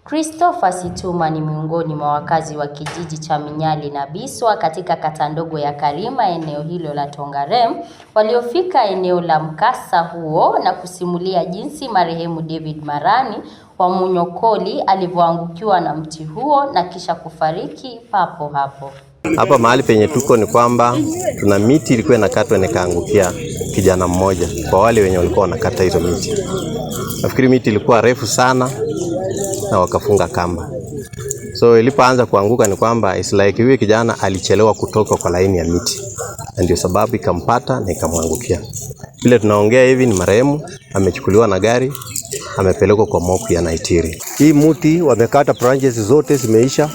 Christopher Situma ni miongoni mwa wakazi wa kijiji cha Minyali na Biswa katika kata ndogo ya Karima, eneo hilo la Tongarem, waliofika eneo la mkasa huo na kusimulia jinsi marehemu David Marani wa Munyokoli alivyoangukiwa na mti huo na kisha kufariki papo hapo. Hapa mahali penye tuko ni kwamba tuna miti ilikuwa inakatwa na kaangukia kijana mmoja kwa wale wenye walikuwa wanakata hizo miti. Nafikiri miti ilikuwa refu sana na wakafunga kamba. So ilipoanza kuanguka ni kwamba it's like huyo kijana alichelewa kutoka kwa laini ya miti. Ndio sababu ikampata na ikamwangukia. Vile tunaongea hivi ni marehemu amechukuliwa na gari, amepelekwa kwa moku ya Naitiri. Hii mti wamekata branches zote zimeisha.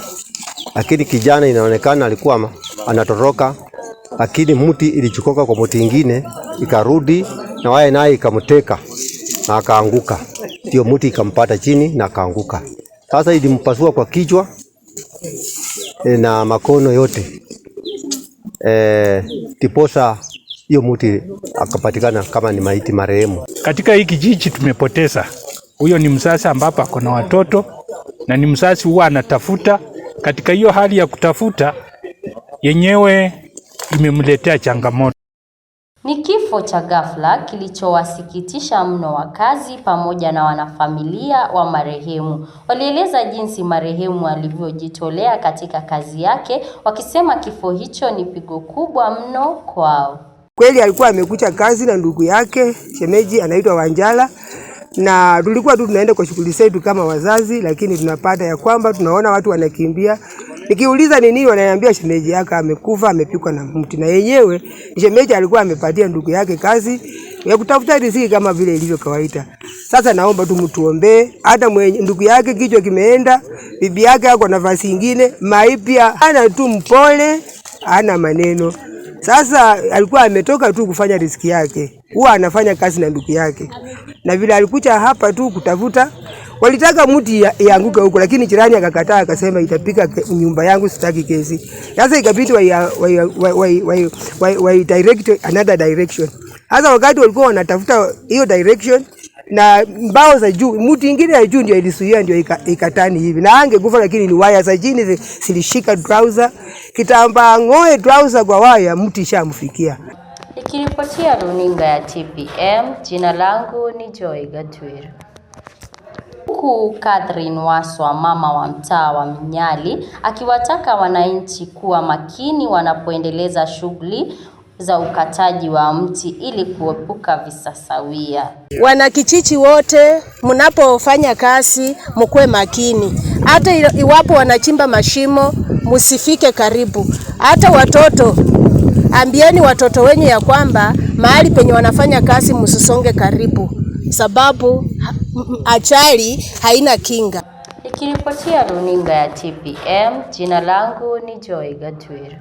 Lakini kijana inaonekana alikuwa anatoroka, lakini mti ilichukoka kwa mti ingine ikarudi na waya naye ikamteka na akaanguka. Ndio mti ikampata chini na akaanguka. Sasa ilimpasua kwa kichwa na makono yote. Tiposa hiyo mti akapatikana kama ni maiti marehemu. Katika hii kijiji tumepoteza. Huyo ni mzazi ambapo ako na watoto na ni mzazi huwa anatafuta. Katika hiyo hali ya kutafuta yenyewe imemletea changamoto. Ni kifo cha ghafla kilichowasikitisha mno wakazi pamoja na wanafamilia wa marehemu. Walieleza jinsi marehemu alivyojitolea katika kazi yake, wakisema kifo hicho ni pigo kubwa mno kwao. Kweli alikuwa amekuja kazi na ndugu yake, shemeji anaitwa Wanjala, na tulikuwa tu tunaenda kwa shughuli zetu kama wazazi, lakini tunapata ya kwamba tunaona watu wanakimbia. Nikiuliza ni nini, wananiambia shemeji yake amekufa, amepikwa na mti. Na yenyewe shemeji alikuwa amepatia ndugu yake kazi ya kutafuta riziki kama vile ilivyo kawaida. Sasa naomba tu mtuombee, hata ndugu yake kichwa kimeenda, bibi yake hako nafasi nyingine, maipia ana tu mpole, hana maneno. Sasa alikuwa ametoka tu kufanya riziki yake. Huwa anafanya kazi na ndugu yake. Na vile alikuja hapa tu kutafuta, walitaka mti ianguke huko, lakini jirani akakataa, akasema itapika nyumba yangu, sitaki kesi. Sasa ikabidi wa direct another direction. Sasa wakati walikuwa wanatafuta hiyo direction na mbao za juu, mti mwingine ya juu ndio ilisuia, ndio ikatani hivi. Na angekufa, lakini ni waya za chini zilishika trouser, kitambaa ngoe trouser kwa waya, mti shamfikia. Nikiripotia runinga ya TPM, jina langu ni Joy Gatwira. Huku Catherine Waswa, mama wa mtaa wa Minyali, akiwataka wananchi kuwa makini wanapoendeleza shughuli za ukataji wa mti ili kuepuka visa sawia. Wanakijiji wote, mnapofanya kazi mkuwe makini. Hata iwapo wanachimba mashimo, msifike karibu. Hata watoto, ambieni watoto wenyu ya kwamba mahali penye wanafanya kazi msisonge karibu, sababu ajali haina kinga. Nikiripotia runinga ya TPM, jina langu ni Joy Gatwira.